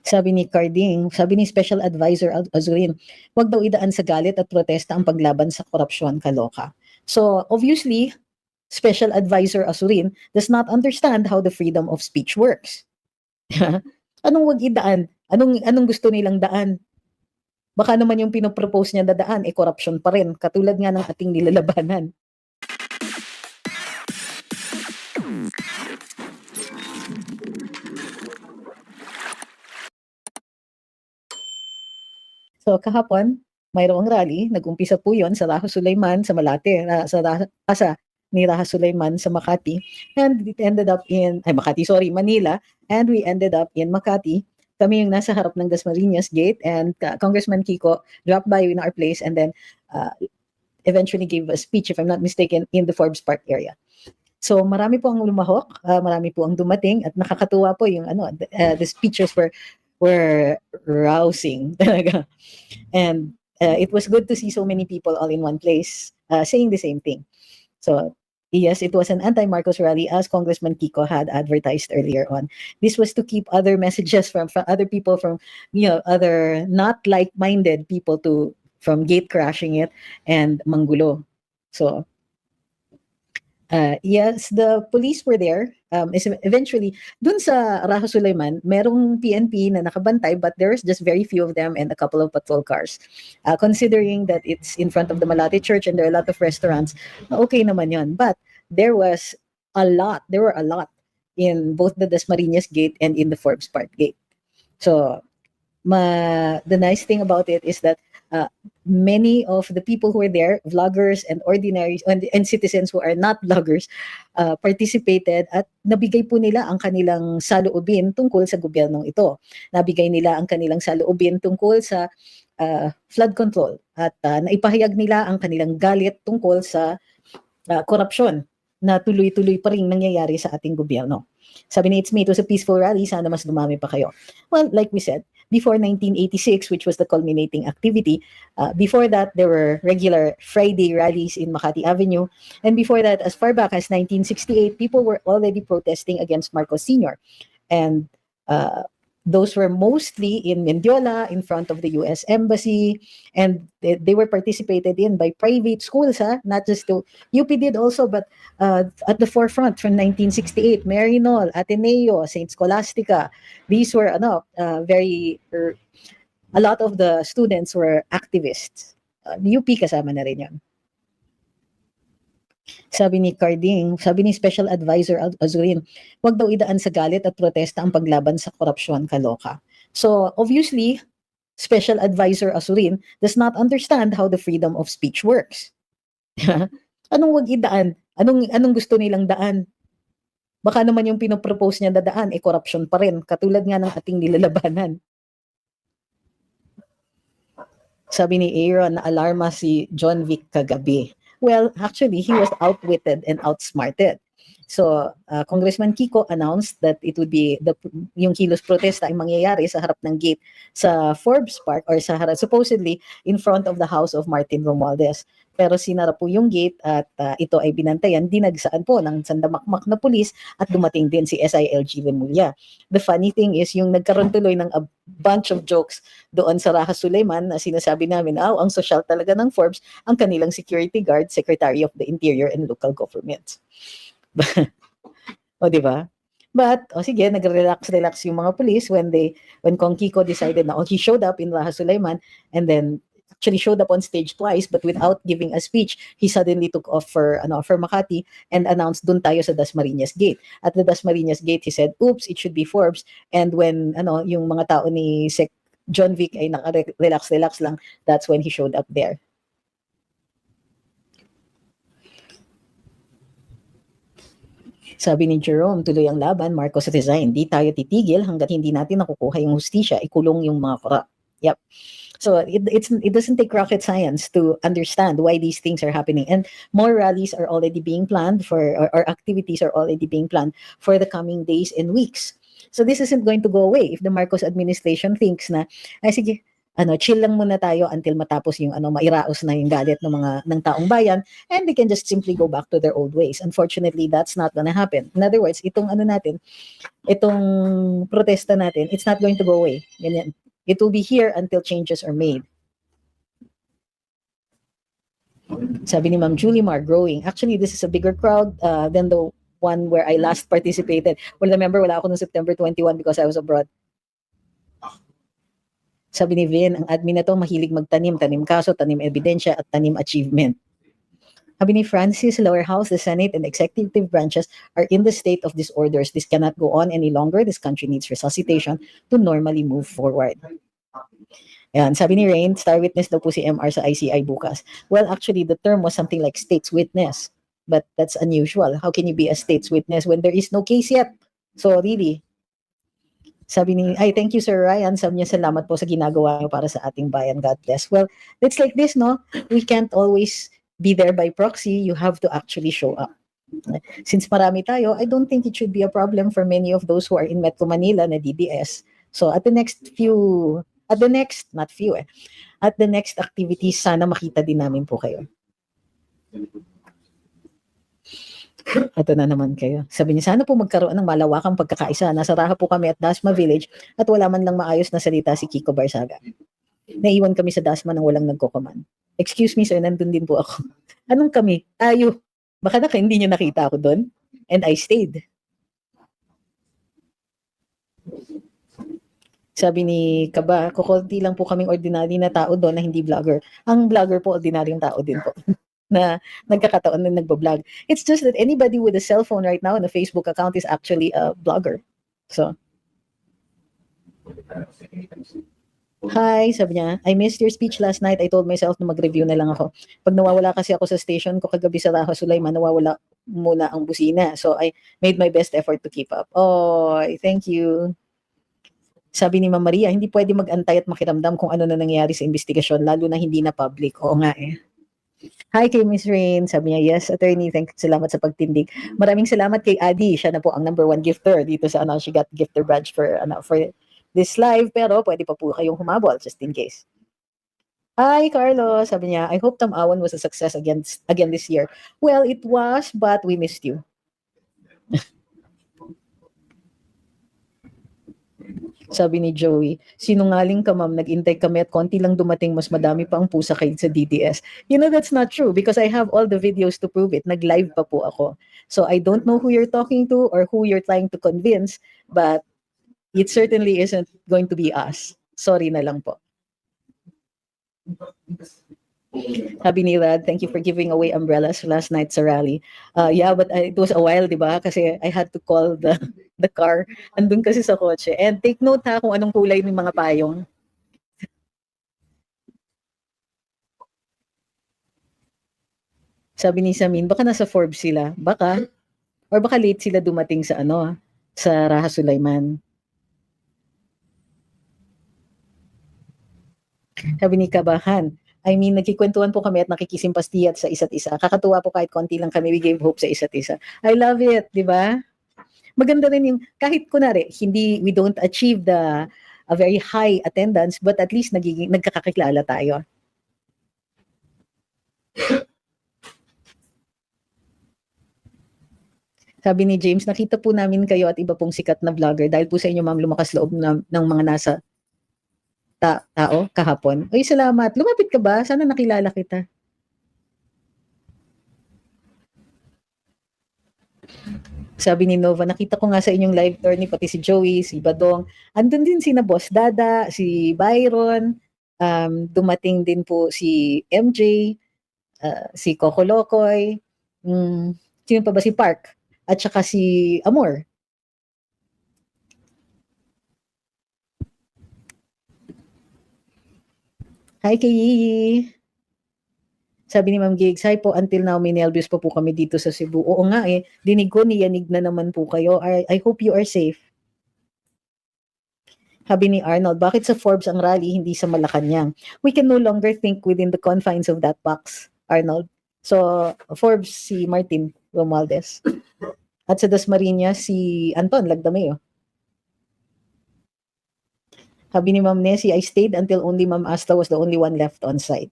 Sabi ni Carding, sabi ni Special Advisor Azurin, wag daw idaan sa galit at protesta ang paglaban sa korupsyon, kaloka. So obviously, Special Advisor Azurin does not understand how the freedom of speech works. Anong wag idaan? Anong gusto nilang daan? Baka naman yung pinopropose niya na daan, korupsyon pa rin, katulad nga ng ating nilalabanan. So kahapon, mayroong rally, nag-umpisa po 'yon sa Raha Sulaiman sa Malate, sa Asa ni Raha Sulaiman sa Makati, and it ended up in Manila, and we ended up in Makati. Kami yung nasa harap ng Dasmariñas Gate, and Congressman Kiko dropped by in our place and then eventually gave a speech, if I'm not mistaken, in the Forbes Park area. So marami po ang lumahok, marami po ang dumating, at nakakatuwa po yung the speeches were rousing talaga. And it was good to see so many people all in one place saying the same thing. So yes, it was an anti-Marcos rally, as Congressman Kiko had advertised earlier on. This was to keep other messages from other people, from other not like-minded people, from gate crashing it and manggulo. So yes, the police were there. Eventually, dun sa Raha Sulaiman, merong PNP na nakabantay, but there's just very few of them and a couple of patrol cars. Considering that it's in front of the Malate Church and there are a lot of restaurants, okay naman yon. But there were a lot in both the Dasmariñas Gate and in the Forbes Park Gate. So the nice thing about it is that many of the people who were there, vloggers and ordinary and citizens who are not vloggers, participated, at nabigay po nila ang kanilang saloobin tungkol sa gobyernong ito. Nabigay nila ang kanilang saloobin tungkol sa flood control, at naipahayag nila ang kanilang galit tungkol sa korupsyon na tuloy-tuloy pa rin nangyayari sa ating gobyerno. Sabi ni It's Me, it was a peaceful rally, sana mas dumami pa kayo. Well, like we said, before 1986, which was the culminating activity, before that, there were regular Friday rallies in Makati Avenue. And before that, as far back as 1968, people were already protesting against Marcos Sr. And those were mostly in Mendiola, in front of the U.S. Embassy, and they were participated in by private schools, not just the UP did also, but at the forefront from 1968, Marinol, Ateneo, Saint Scholastica. These were a lot of the students were activists. UP kasama na rin yun. Sabi ni Carding, sabi ni Special Advisor Azurin, wag daw idaan sa galit at protesta ang paglaban sa korupsyon, kaloka. So obviously, Special Advisor Azurin does not understand how the freedom of speech works. Anong wag idaan? Anong gusto nilang daan? Baka naman yung pinopropose niya na daan, korupsyon pa rin, katulad nga ng ating nilalabanan. Sabi ni Aaron, na alarma si John Vic kagabi. Well, actually, he was outwitted and outsmarted. So, Congressman Kiko announced that it would be yung kilos protesta ay mangyayari sa harap ng gate sa Forbes Park, or sa harap, supposedly in front of the house of Martin Romualdez. Pero sinara po yung gate, at ito ay binantayan, dinagsaan po ng sandamakmak na pulis, at dumating din si SILG Remulla. The funny thing is, yung nagkaroon tuloy ng a bunch of jokes doon sa Raha Sulaiman, na sinasabi namin, ang social talaga ng Forbes, ang kanilang security guard, Secretary of the Interior and Local Government. O, di ba? But, sige, nag-relax yung mga police when Kong Kiko decided na, he showed up in Raha Sulaiman, and then actually showed up on stage twice, but without giving a speech, he suddenly took off for Makati and announced, dun tayo sa Dasmariñas Gate. At the Dasmariñas Gate, he said, oops, it should be Forbes. And when yung mga tao ni Sec John Vic ay naka-relax lang, that's when he showed up there. Sabi ni Jerome, tuloy ang laban, Marcos resign. Di tayo titigil hanggat hindi natin nakukuha yung hustisya, ikulong yung mga korap. Yep. So it doesn't take rocket science to understand why these things are happening, and more rallies are already being planned or activities are already being planned for the coming days and weeks. So this isn't going to go away if the Marcos administration thinks na, sige, chill lang muna tayo until matapos yung mairaos na yung galit ng taong bayan, and they can just simply go back to their old ways. Unfortunately, that's not gonna happen. In other words, itong protesta natin, it's not going to go away. Ganyan. It will be here until changes are made. Sabi ni Ma'am Julie Mar, growing. Actually, this is a bigger crowd than the one where I last participated. Well, remember, wala ako noong September 21 because I was abroad. Sabi ni Vin, ang admin na to mahilig magtanim, tanim kaso, tanim ebidensya, at tanim achievement. Sabi ni Francis, lower house, the Senate, and executive branches are in the state of disorders. This cannot go on any longer. This country needs resuscitation to normally move forward. Ayan, sabi ni Rain, star witness daw po si MR sa ICI bukas. Well, actually, the term was something like state's witness. But that's unusual. How can you be a state's witness when there is no case yet? So really, sabi ni, thank you Sir Ryan. Sabi niya, salamat po sa ginagawa niyo para sa ating bayan. God bless. Well, it's like this, no? We can't always be there by proxy. You have to actually show up. Since marami tayo, I don't think it should be a problem for many of those who are in Metro Manila na DDS. So at the next activities, sana makita din namin po kayo. Ito na naman kayo. Sabi niya, sana po magkaroon ng malawakang pagkakaisa. Nasa Raha po kami at Dasma Village at wala man lang maayos na salita si Kiko Barsaga. Naiwan kami sa Dasma nang walang nagko-command. Excuse me sir, nandun din po ako. Anong kami? Tayo. Baka hindi niyo nakita ako doon. And I stayed. Sabi ni Kaba, kukunti lang po kaming ordinary na tao doon na hindi vlogger. Ang vlogger po, ordinaryong tao din po. Na nagkakataon na nagbablog. It's just that anybody with a cell phone right now and a Facebook account is actually a blogger. So, hi, sabi niya, I missed your speech last night. I told myself na mag-review na lang ako. Pag nawawala kasi ako sa station ko kagabi sa Raha Sulaiman, nawawala muna ang busina. So, I made my best effort to keep up. Oh, thank you. Sabi ni Ma'am Maria, hindi pwede mag-antay at makiramdam kung ano na nangyayari sa investigasyon, lalo na hindi na public. Oo nga eh. Hi kay Miss Rain. Sabi niya, yes, attorney, salamat sa pagtindig. Maraming salamat kay Adi. Siya na po ang #1 gifter dito sa She Got Gifter Branch for this live. Pero pwede pa po kayong humabol just in case. Hi, Carlos. Sabi niya, I hope Tamawan was a success again this year. Well, it was, but we missed you. Sabi ni Joey, sinungaling ka ma'am, nag-intay kami at konti lang dumating, mas madami pa ang pusa kayo sa DDS. You know, that's not true because I have all the videos to prove it. Nag-live pa po ako. So I don't know who you're talking to or who you're trying to convince, but it certainly isn't going to be us. Sorry na lang po. Sabi ni Rad, thank you for giving away umbrellas last night sa rally. Yeah, but it was a while, di ba? Kasi I had to call the car. Andun kasi sa kotse. And take note ha kung anong kulay ng mga payong. Sabi ni Samin, baka nasa Forbes sila. Baka. Or baka late sila dumating sa sa Raha Sulaiman. Sabi ni Kabahan, I mean, nagkikwentuhan po kami at nakikisimpastiyat sa isa't isa. Kakatuwa po kahit konti lang kami, we gave hope sa isa't isa. I love it, di ba? Maganda rin yung, kahit kunwari, we don't achieve a very high attendance, but at least nagkakakilala tayo. Sabi ni James, nakita po namin kayo at iba pong sikat na vlogger dahil po sa inyo ma'am lumakas loob ng mga nasa tao kahapon. Ay, salamat. Lumapit ka ba? Sana nakilala kita. Sabi ni Nova, nakita ko nga sa inyong live tour ni pati si Joey, si Badong. Andun din si na Boss Dada, si Byron, dumating din po si MJ, si Coco Locoy, sino pa ba si Park, at saka si Amor. Hi kay Yiyi. Sabi ni Ma'am Gigs, hi po, until now may nervous pa po kami dito sa Cebu. Oo nga eh, dinig ko, niyanig na naman po kayo. I hope you are safe. Sabi ni Arnold, bakit sa Forbes ang rally, hindi sa Malacanang? We can no longer think within the confines of that box, Arnold. So, Forbes, si Martin Romualdez. At sa Dasmariñas, si Anton Lagdameo. Sabi ni Ma'am Nessie, I stayed until only Ma'am Asta was the only one left on site.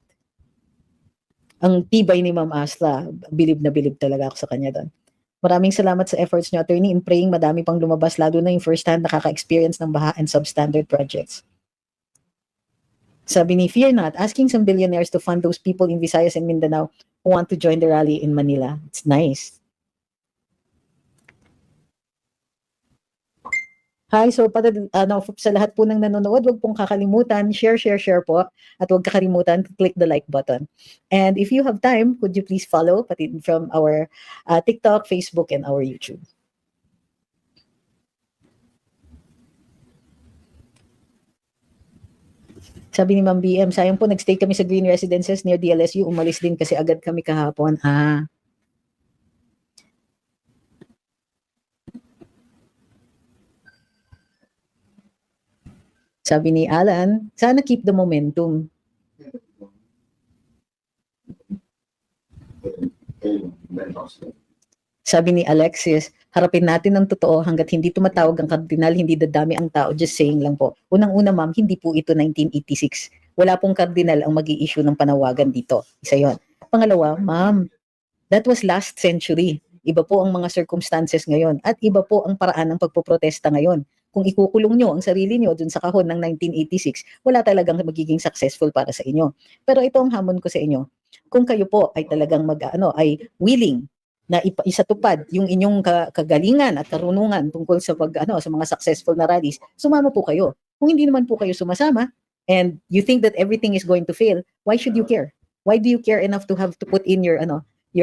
Ang tibay ni Ma'am Asta, bilib na bilib talaga ako sa kanya doon. Maraming salamat sa efforts niyo, attorney, in praying madami pang lumabas, lalo na yung first hand nakaka-experience ng baha and substandard projects. Sabi ni, fear not, asking some billionaires to fund those people in Visayas and Mindanao who want to join the rally in Manila. It's nice. Hi, so sa lahat po ng nanonood, wag pong kakalimutan, share po, at wag kakalimutan, click the like button. And if you have time, could you please follow pati from our TikTok, Facebook, and our YouTube. Sabi ni Ma'am BM, sayang po nagstay kami sa Green Residences near DLSU, umalis din kasi agad kami kahapon. Sabi ni Alan, sana keep the momentum. Sabi ni Alexis, harapin natin ang totoo hanggat hindi tumatawag ang kardinal, hindi dadami ang tao. Just saying lang po. Unang-una ma'am, hindi po ito 1986. Wala pong kardinal ang mag-i-issue ng panawagan dito. Isa yon. Pangalawa, ma'am, that was last century. Iba po ang mga circumstances ngayon at iba po ang paraan ng pagpoprotesta ngayon. Kung ikukulong nyo ang sarili nyo dun sa kahon ng 1986, wala talagang magiging successful para sa inyo. Pero ito ang hamon ko sa inyo. Kung kayo po ay talagang ay willing na isatupad yung inyong kagalingan at karunungan tungkol sa sa mga successful na rallies, sumama po kayo. Kung hindi naman po kayo sumasama and you think that everything is going to fail, why should you care? Why do you care enough to have to put in your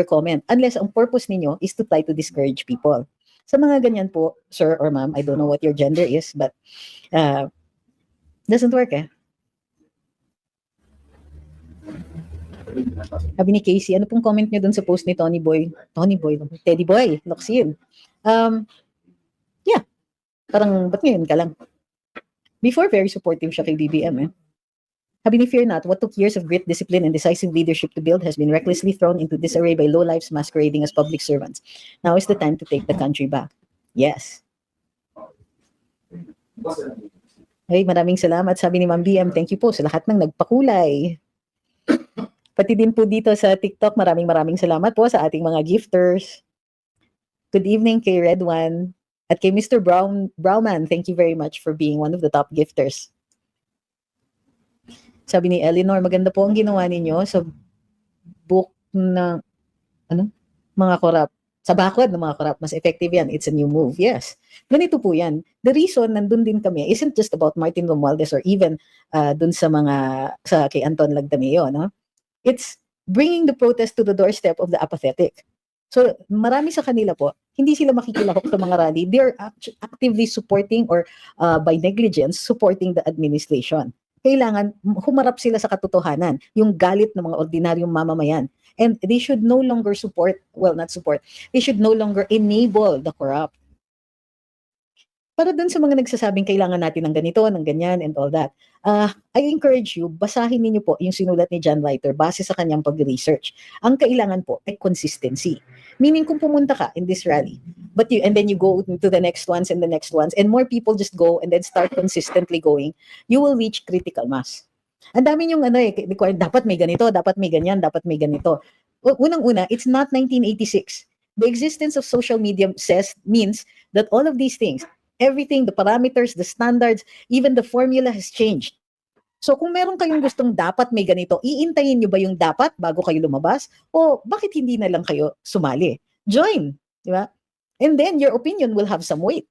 comment? Unless ang purpose ninyo is to try to discourage people. Sa mga ganyan po, sir or ma'am, I don't know what your gender is, but doesn't work Sabi ni Casey, ano pong comment niyo dun sa post ni Teddy Boy, Locsin. Yeah, parang ba't ngayon ka lang? Before, very supportive siya kay BBM Sabi ni, fear not, what took years of great discipline and decisive leadership to build has been recklessly thrown into disarray by lowlifes masquerading as public servants. Now is the time to take the country back. Yes. Hey, maraming salamat. Sabi ni Ma'am BM, thank you po sa lahat ng nagpakulay. Pati din po dito sa TikTok, maraming salamat po sa ating mga gifters. Good evening kay Red One at kay Mr. Browman. Thank you very much for being one of the top gifters. Sabi ni Eleanor, maganda po ang ginawa ninyo sa book ng mga korap. Sa bakod ng mga korap, mas effective yan. It's a new move. Yes. Ganito po yan. The reason nandun din kami isn't just about Martin Romualdez or even dun sa kay Anton Lagdameo, no? It's bringing the protest to the doorstep of the apathetic. So, marami sa kanila po, hindi sila makikilahok sa mga rally. They're actively supporting or by negligence, supporting the administration. Kailangan humarap sila sa katotohanan, yung galit ng mga ordinaryong mamamayan. And they should no longer they should no longer enable the corrupt. Para dun sa mga nagsasabing kailangan natin ng ganito, ng ganyan, and all that, I encourage you, basahin niyo po yung sinulat ni John Leiter base sa kanyang pag-research. Ang kailangan po ay consistency. Meaning kung pumunta ka in this rally, and then you go to the next ones and the next ones, and more people just go and then start consistently going, you will reach critical mass. Ang dami yung dapat may ganito, dapat may ganyan, dapat may ganito. Unang-una, it's not 1986. The existence of social media means that all of these things, everything, the parameters, the standards, even the formula has changed. So kung meron kayong gustong dapat may ganito, iintayin nyo ba yung dapat bago kayo lumabas? O bakit hindi na lang kayo sumali? Join, di ba? And then your opinion will have some weight.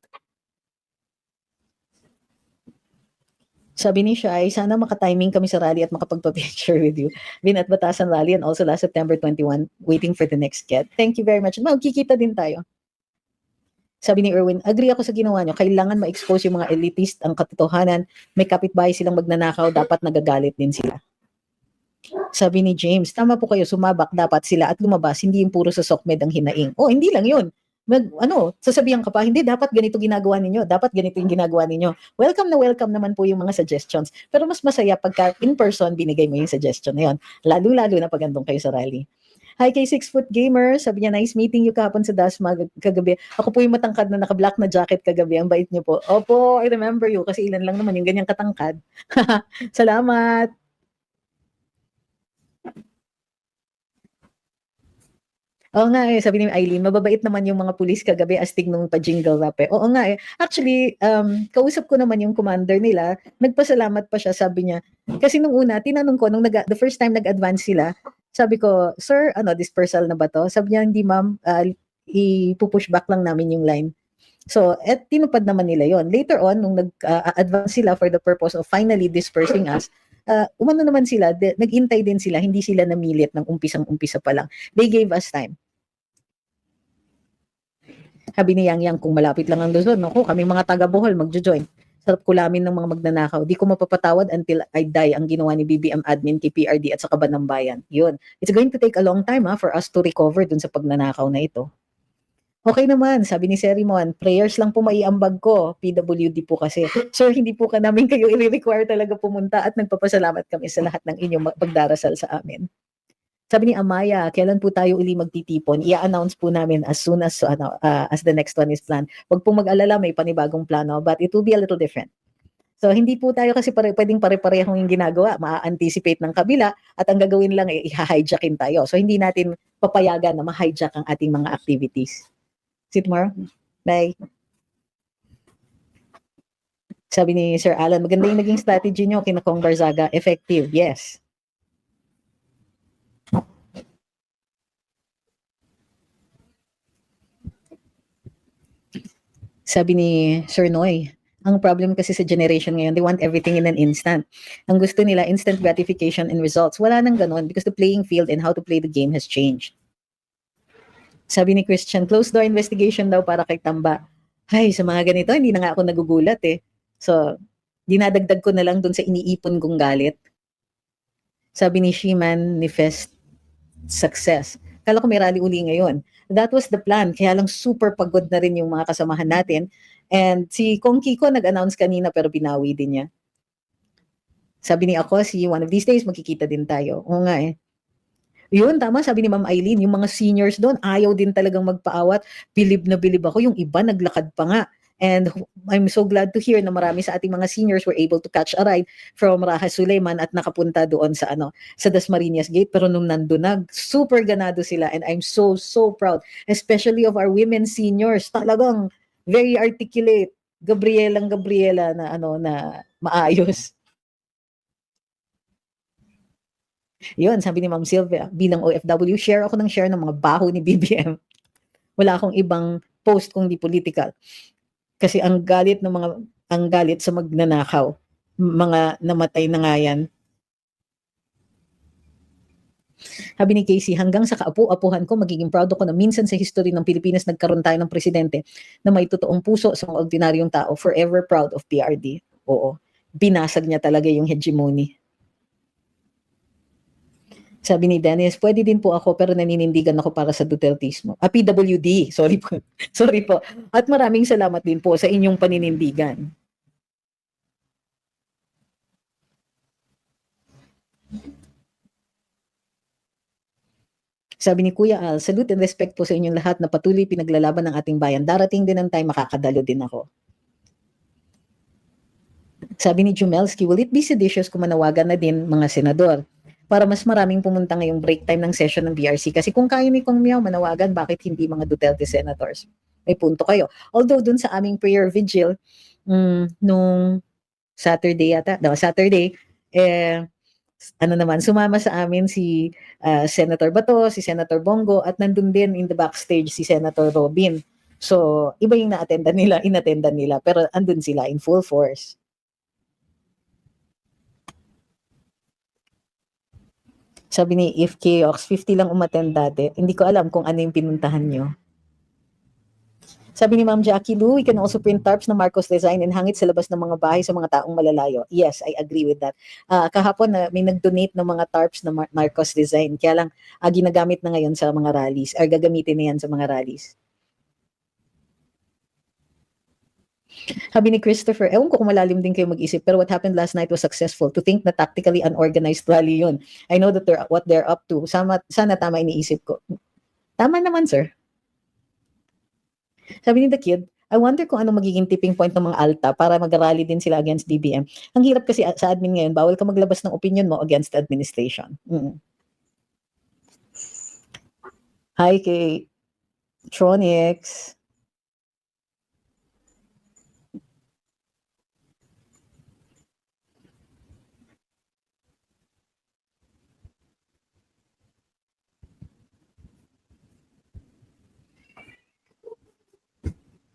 Sabi ni Shai, sana makatiming kami sa rally at makapagpa-picture with you. Been at Batasan Rally and also last September 21, waiting for the next get. Thank you very much. Magkikita din tayo. Sabi ni Erwin, agree ako sa ginawa nyo. Kailangan ma-expose yung mga elitist ang katotohanan. May kapitbahay silang magnanakaw, dapat nagagalit din sila. Sabi ni James, tama po kayo, sumabak dapat sila at lumabas, hindi yung puro sa SOCMED ang hinaing. Oh, hindi lang yun. Sasabihan ka pa, hindi, dapat ganito ginagawa ninyo, dapat ganito yung ginagawa ninyo. Welcome na welcome naman po yung mga suggestions. Pero mas masaya pagka in person binigay mo yung suggestion na yun. Lalo-lalo na pag andun kayo sa rally. Hi kay 6 Foot Gamer, sabi niya, nice meeting you kahapon sa Dasma kagabi. Ako po yung matangkad na naka-black na jacket kagabi. Ang bait niyo po. Opo, I remember you kasi ilan lang naman yung ganyang katangkad. Salamat. Oo nga eh, sabi ni Eileen, mababait naman yung mga pulis kagabi astig nung pa-jingle rap eh. Oo nga eh. Actually, kausap ko naman yung commander nila, nagpasalamat pa siya, sabi niya. Kasi nung una, tinanong ko, the first time nag-advance sila, sabi ko, sir, dispersal na ba to? Sabi niya, hindi ma'am, i-push back lang namin yung line. So, tinupad naman nila yon. Later on, nung nag-advance sila for the purpose of finally dispersing us, umano naman sila, nag-intay din sila, hindi sila namilit ng umpisang-umpisa pa lang. They gave us time. Sabi ni Yang Yang, kung malapit lang ang Luzon, naku, kami mga taga Bohol, magjo-join. Sarap kulamin ng mga magnanakaw. Di ko mapapatawad until I die ang ginawa ni BBM admin kay PRD at sa Kaban ng Bayan. Yun. It's going to take a long time for us to recover dun sa pagnanakaw na ito. Okay naman, sabi ni Serimon, prayers lang po maiambag ko, PWD po kasi. Sir, hindi po ka namin kayo i-require talaga pumunta at nagpapasalamat kami sa lahat ng inyong pagdarasal sa amin. Sabi ni Amaya, kailan po tayo uli magtitipon? I-announce po namin as soon as as the next one is planned. Huwag po mag-alala, may panibagong plano, but it will be a little different. So hindi po tayo kasi pwedeng pare-parehong yung ginagawa, ma-anticipate ng kabila at ang gagawin lang ay i-hijackin tayo. So hindi natin papayagan na ma-hijack ang ating mga activities. See you tomorrow. Bye. Sabi ni Sir Alan, maganda yung naging strategy nyo kina Kong Barzaga. Effective, yes. Sabi ni Sir Noy, ang problem kasi sa generation ngayon, they want everything in an instant. Ang gusto nila, instant gratification and results. Wala nang ganun because the playing field and how to play the game has changed. Sabi ni Christian, closed door investigation daw para kay Tamba. Ay, sa mga ganito, hindi na nga ako nagugulat eh. So, dinadagdag ko na lang dun sa iniipon kong galit. Sabi ni Shiman, manifest success. Kala ko may rally uli ngayon. That was the plan. Kaya lang super pagod na rin yung mga kasamahan natin. And si Kong Kiko nag-announce kanina pero binawi din niya. Sabi ni ako, si one of these days magkikita din tayo. Oo nga eh. Yun, tama, sabi ni Ma'am Eileen, yung mga seniors doon, ayaw din talagang magpaawat. Bilib na bilib ako. Yung iba, naglakad pa nga. And I'm so glad to hear na marami sa ating mga seniors were able to catch a ride from Raha Suleyman at nakapunta doon sa sa Dasmariñas Gate. Pero nung nandun na, super ganado sila. And I'm so, so proud. Especially of our women seniors. Talagang very articulate. Gabriela na na maayos. Yun, sabi ni Ma'am Sylvia, bilang OFW, share ako ng share ng mga baho ni BBM. Wala akong ibang post kung di political. Kasi ang galit sa magnanakaw, mga namatay na nga yan. Sabi ni Casey, hanggang sa kaapu-apuhan ko, magiging proud ako na minsan sa history ng Pilipinas nagkaroon tayo ng presidente na may totoong puso sa mga ordinaryong tao. Forever proud of PRD. Oo, binasag niya talaga yung hegemony. Sabi ni Dennis, pwede din po ako pero naninindigan ako para sa Dutertismo. PWD, sorry po. Sorry po. At maraming salamat din po sa inyong paninindigan. Sabi ni Kuya Al, salute and respect po sa inyong lahat na patuloy pinaglalaban ng ating bayan. Darating din ang time makakadalo din ako. Sabi ni Jumelski, will it be seditious kung manawagan na din mga senador? Para mas maraming pumunta ngayong break time ng session ng BRC. Kasi kung kaya ni Kong Miao manawagan, bakit hindi mga Duterte senators? May punto kayo. Although dun sa aming prayer vigil, nung Saturday, sumama sa amin si Senator Bato, si Senator Bongo, at nandun din in the backstage si Senator Robin. So, iba yung inattendan nila, pero andun sila in full force. Sabi ni if Chaos, 50 lang umattend dati. Hindi ko alam kung ano yung pinuntahan nyo. Sabi ni Ma'am Jackie Lou, we can also print tarps na Marcos design and hangit sa labas ng mga bahay sa mga taong malalayo. Yes, I agree with that. Kahapon may nag-donate ng mga tarps na Marcos design. Kaya lang, ginagamit na ngayon sa mga rallies, or gagamitin na yan sa mga rallies. Sabi ni Christopher, ewan ko kung malalim din kayo mag-isip, pero what happened last night was successful. To think na tactically unorganized rally yun. I know that what they're up to. Sana tama iniisip ko. Tama naman, sir. Sabi ni The Kid, I wonder kung ano magiging tipping point ng mga alta para mag-rally din sila against DBM. Ang hirap kasi sa admin ngayon, bawal ka maglabas ng opinion mo against the administration. Hi kay Tronix.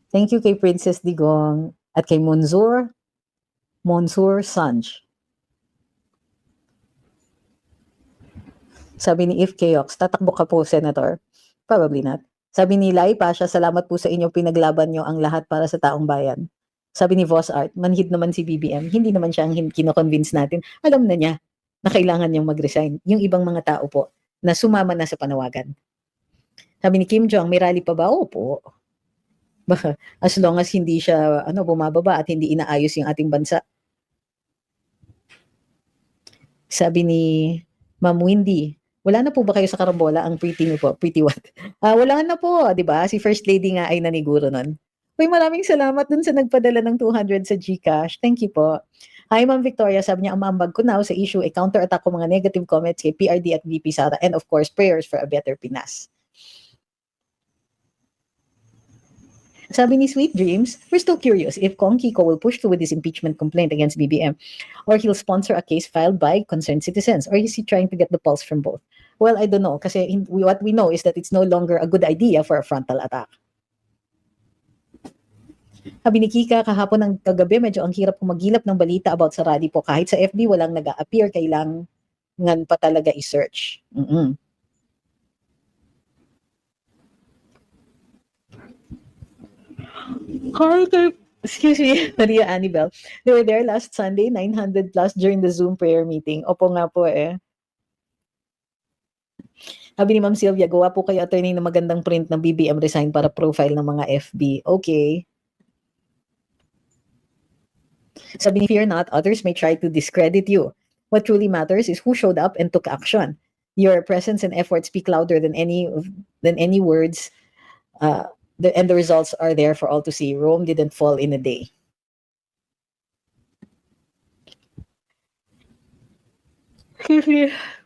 Thank you kay Princess Digong at kay Monsour Sanj. Sabi ni If Keox, tatakbo ka po, Senator? Probably not. Sabi ni Lai Pasha, salamat po sa inyo, pinaglaban nyo ang lahat para sa taong bayan. Sabi ni Voss Art, manhid naman si BBM. Hindi naman siya ang kino-convince natin. Alam na niya na kailangan niyang mag-resign. Yung ibang mga tao po na sumama na sa panawagan. Sabi ni Kim Jong, may rally pa ba? Opo. Baka as long as hindi siya bumababa at hindi inaayos yung ating bansa. Sabi ni Ma'am Windy, wala na po ba kayo sa karambola ang pretty niyo po? Pretty what? Wala na po, di ba? Si First Lady nga ay naniguro nun. Uy, maraming salamat dun sa nagpadala ng 200 sa GCash. Thank you po. Hi, Ma'am Victoria. Sabi niya, umambag ko now sa issue, counter-attack ko mga negative comments kay PRD at VP Sara, and of course, prayers for a better Pinas. Sabi ni Sweet Dreams, we're still curious if Kong Kiko will push through with his impeachment complaint against BBM, or he'll sponsor a case filed by concerned citizens, or is he trying to get the pulse from both? Well, I don't know, kasi what we know is that it's no longer a good idea for a frontal attack. Sabi ni Kika, kahapon ng kagabi, medyo ang hirap kung magilap ng balita about sa rally po. Kahit sa FB, walang nag-a-appear, kailangan pa talaga i-search. Excuse me, Maria Annibel. They were there last Sunday, 900 plus during the Zoom prayer meeting. Opo nga po eh. Sabi ni Ma'am Sylvia, gawa po kayo attorney na magandang print ng BBM resign para profile ng mga FB. Okay. Sabi ni Fear Not, others may try to discredit you. What truly matters is who showed up and took action. Your presence and effort speak louder than any words. And the results are there for all to see. Rome didn't fall in a day.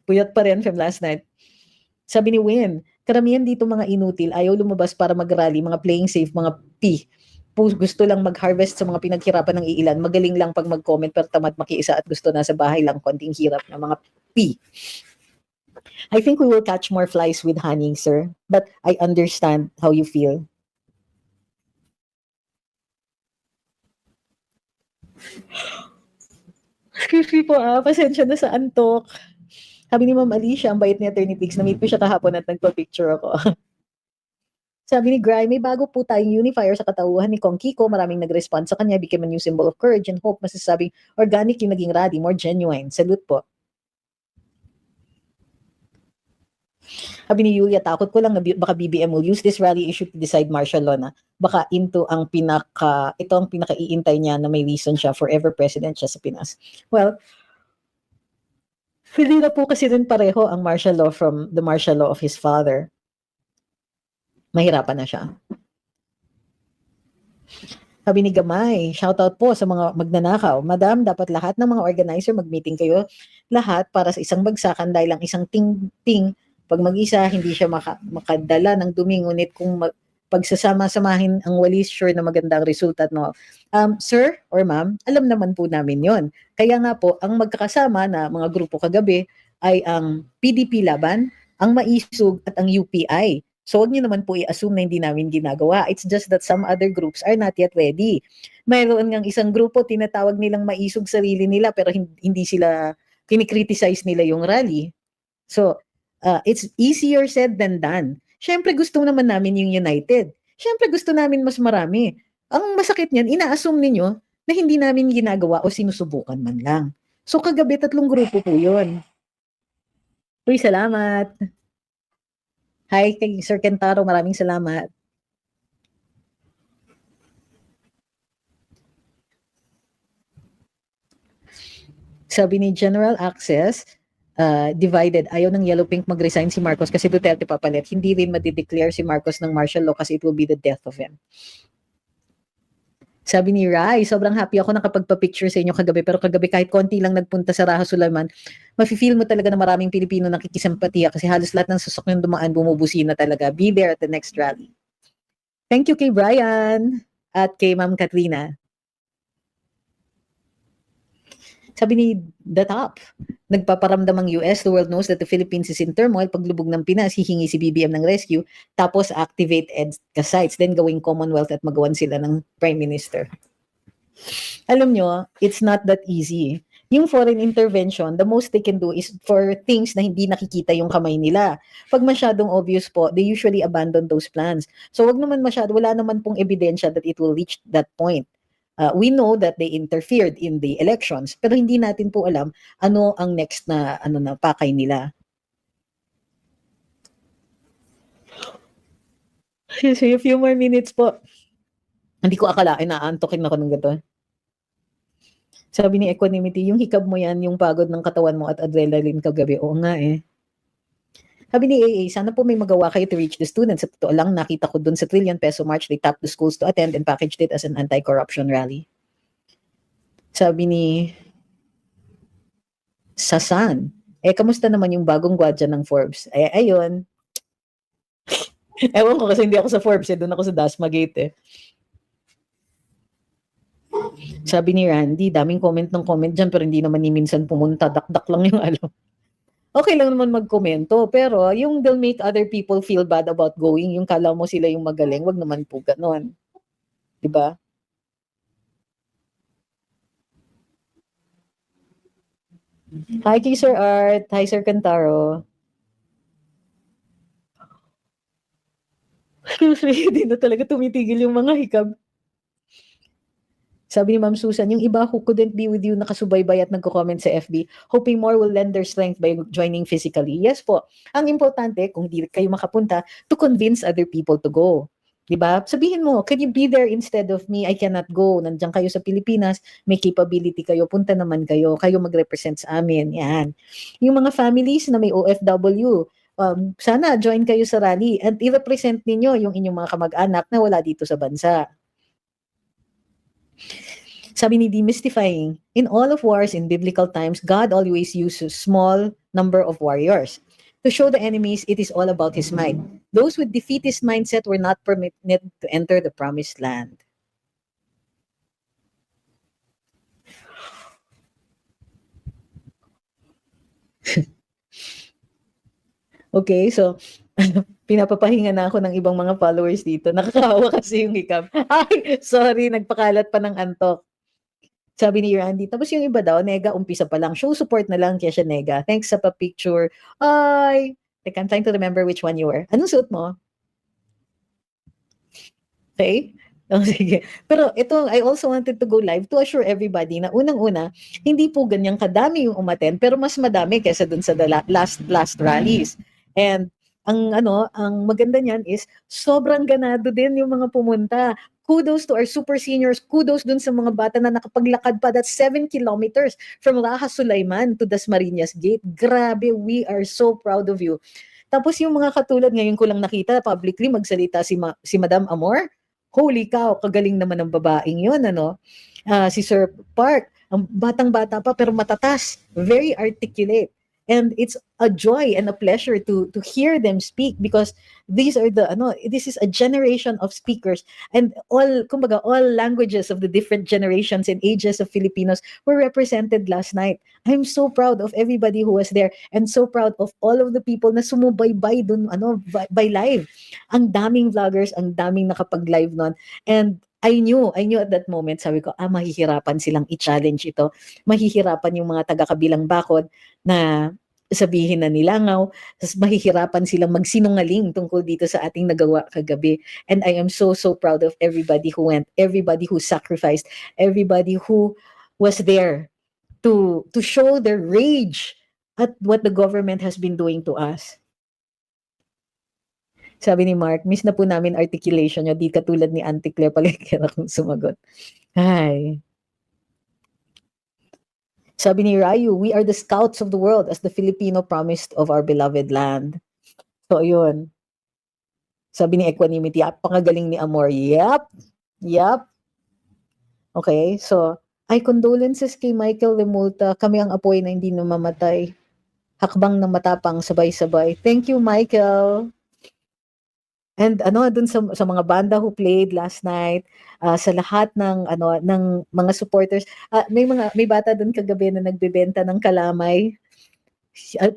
Puyat pa rin from last night. Sabi ni Win, karamihan dito mga inutil, ayaw lumabas para mag-rally, mga playing safe, mga P. Gusto lang mag-harvest sa mga pinaghirapan ng iilan. Magaling lang pag mag-comment pero tamad makiisa at gusto na sa bahay lang, konting hirap ng mga P. I think we will catch more flies with honey, sir. But I understand how you feel. Excuse me po pasensya na sa antok. Sabi ni Ma'am Alicia, ang bait ni Attorney Pigs, na-meet ko siya kahapon at nagpa-picture ako. Sabi ni Gray, may bago po tayong unifier sa katauhan ni Kong Kiko. Maraming nag-respond sa kanya, became a new symbol of courage and hope. Masasabing organic yung naging rally, more genuine. Salute po. Sabi ni Yulia, takot ko lang na baka BBM will use this rally issue to decide martial law na. Baka ito ang pinaka-iintay niya na may reason siya, forever president siya sa Pinas. Well, hindi na po kasi rin pareho ang martial law from the martial law of his father. Mahirapan na siya. Sabi ni Gamay, shoutout po sa mga magnanakaw. Madam, dapat lahat ng mga organizer mag-meeting kayo. Lahat para sa isang bagsakan dahil lang isang ting-ting. Pag mag-isa, hindi siya makadala ng dumi. Ngunit kung pagsasama-samahin ang walis, sure na magandang resulta. No? Sir or ma'am, alam naman po namin yon. Kaya nga po, ang magkakasama na mga grupo kagabi ay ang PDP Laban, ang Maisug at ang UPI. So wag niyo naman po i-assume na hindi namin ginagawa. It's just that some other groups are not yet ready. Mayroon ngang isang grupo, tinatawag nilang maisog sarili nila pero hindi sila, kinikriticize nila yung rally. So, it's easier said than done. Siyempre gusto naman namin yung united. Siyempre gusto namin mas marami. Ang masakit niyan, ina-assume ninyo na hindi namin ginagawa o sinusubukan man lang. So kagabi 3 grupo po yun. Uy, salamat. Hi kay Sir Kentaro, maraming salamat. Sabi ni General Access, divided. Ayaw ng Yellow Pink mag-resign si Marcos kasi Duterte papalit. Hindi rin madideclare si Marcos ng martial law kasi it will be the death of him. Sabi ni Rai, sobrang happy ako nakapagpa-picture sa inyo kagabi, pero kagabi kahit konti lang nagpunta sa Raha Sulaiman, mafe-feel mo talaga na maraming Pilipino nakikisimpatiya kasi halos lahat ng sasakyan dumaan bumubusina talaga. Be there at the next rally. Thank you kay Brian at kay Ma'am Katrina. Sabi ni The Top, nagpaparamdam ang US, the world knows that the Philippines is in turmoil. Paglubog ng Pinas, hihingi si BBM ng rescue, tapos activate EDCA sites, then gawing Commonwealth at magawan sila ng Prime Minister. Alam nyo, it's not that easy. Yung foreign intervention, the most they can do is for things na hindi nakikita yung kamay nila. Pag masyadong obvious po, they usually abandon those plans. So wag naman masyado, wala naman pong ebidensya that it will reach that point. We know that they interfered in the elections, pero hindi natin po alam ano ang next na pakay nila. Kasi a few more minutes po. Hindi ko akalain na aantokin ako ng gato. Sabi ni Equanimity, yung hikab mo yan, yung pagod ng katawan mo at adrenaline kagabi. Oo nga eh. Sabi ni AA, sana po may magawa kayo to reach the students. Sa totoo lang, nakita ko dun sa Trillion Peso March, they tapped the schools to attend and packaged it as an anti-corruption rally. Sabi ni Sasan, kamusta naman yung bagong gwadya ng Forbes? Ayun. Ewan ko kasi hindi ako sa Forbes, doon ako sa Dasma Gate eh. Sabi ni Randy, daming comment ng comment dyan, pero hindi naman ni minsan pumunta, dakdak lang yung alam. Okay lang naman magkomento, pero yung they'll make other people feel bad about going, yung kala mo sila yung magaling, wag naman po ganon. Diba? Hi kay Sir Art, hi Sir Cantaro. Hindi na talaga tumitigil yung mga hikab. Sabi ni Ma'am Susan, yung iba who couldn't be with you nakasubaybay at nagko-comment sa FB, hoping more will lend their strength by joining physically. Yes po. Ang importante, kung di kayo makapunta, to convince other people to go. Diba? Sabihin mo, can you be there instead of me? I cannot go. Nandiyan kayo sa Pilipinas, may capability kayo, punta naman kayo mag-represent sa amin. Yan. Yung mga families na may OFW, sana join kayo sa rally at i-represent ninyo yung inyong mga kamag-anak na wala dito sa bansa. Sabi ni Demystifying, in all of wars in biblical times, God always uses small number of warriors. To show the enemies, it is all about his might. Those with defeatist mindset were not permitted to enter the promised land. Okay, so pinapapahinga na ako ng ibang mga followers dito. Nakakahawa kasi yung hikab. Ay, sorry, nagpakalat pa ng antok. Sabi ni Randy, tapos yung iba daw, nega, umpisa pa lang. Show support na lang kaya siya nega. Thanks sa pa-picture. Ay, like, I'm trying to remember which one you were. Anong suot mo? Okay? Oh, sige. Pero ito, I also wanted to go live to assure everybody na unang-una, hindi po ganyang kadami yung umaten, pero mas madami kaysa dun sa last rallies. And ang maganda niyan is sobrang ganado din yung mga pumunta. Kudos to our super seniors. Kudos dun sa mga bata na nakapaglakad pa. That's 7 kilometers from Raha Sulaiman to Dasmariñas Gate. Grabe, we are so proud of you. Tapos yung mga katulad, ngayon ko lang nakita publicly magsalita si Madam Amor. Holy cow, kagaling naman ng babaeng yun, si Sir Park, ang batang-bata pa pero matatas, very articulate. And it's a joy and a pleasure to hear them speak because this is a generation of speakers and all languages of the different generations and ages of Filipinos were represented last night. I'm so proud of everybody who was there and so proud of all of the people na sumubaybay dun by live. Ang daming vloggers, ang daming nakapag-live nun. And I knew at that moment, sabi ko, mahihirapan silang i-challenge ito. Mahihirapan yung mga taga-kabilang bakod na sabihin na nilangaw, mahihirapan silang magsinungaling tungkol dito sa ating nagawa kagabi. And I am so, so proud of everybody who went, everybody who sacrificed, everybody who was there to show their rage at what the government has been doing to us. Sabi ni Mark, miss na po namin articulation nyo, di katulad ni Auntie Claire Palekera kung sumagot. Hi. Sabi ni Rayu, we are the scouts of the world as the Filipino promised of our beloved land. So, yun. Sabi ni Equanimity, napakagaling ni Amor. Yep. Yep. Okay, so, ay condolences kay Michael Remulta. Kami ang apoy na hindi namamatay. Hakbang na matapang sabay-sabay. Thank you, Michael. And dun sa mga banda who played last night, sa lahat ng mga supporters, may bata dun kagabi na nagbebenta ng kalamay.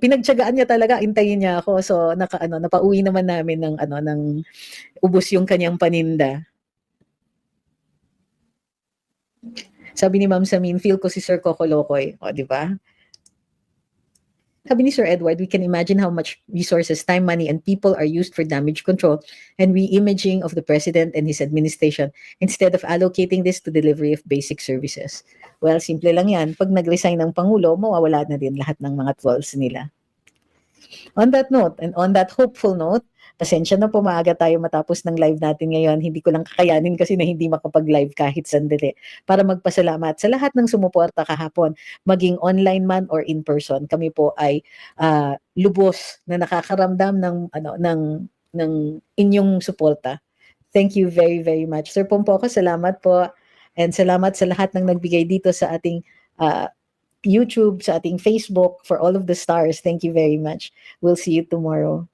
Pinagtiyagaan niya talaga, hintayin niya ako. So napauwi naman namin ng ubos yung kanyang paninda. Sabi ni Ma'am Samin, feel ko si Sir Coco Locoy. O, di ba? Sabi ni Sir Edward, we can imagine how much resources, time, money, and people are used for damage control and re-imaging of the president and his administration instead of allocating this to delivery of basic services. Well, simple lang yan. Pag nag-resign ng Pangulo, mawawala na din lahat ng mga trolls nila. On that note, and on that hopeful note, pasensya na po, maaga tayo matapos ng live natin ngayon. Hindi ko lang kakayanin kasi na hindi makapag-live kahit sandali. Para magpasalamat sa lahat ng sumuporta kahapon, maging online man or in person. Kami po ay lubos na nakakaramdam ng inyong suporta. Thank you very, very much. Sir Pompoko, salamat po. And salamat sa lahat ng nagbigay dito sa ating YouTube, sa ating Facebook, for all of the stars. Thank you very much. We'll see you tomorrow.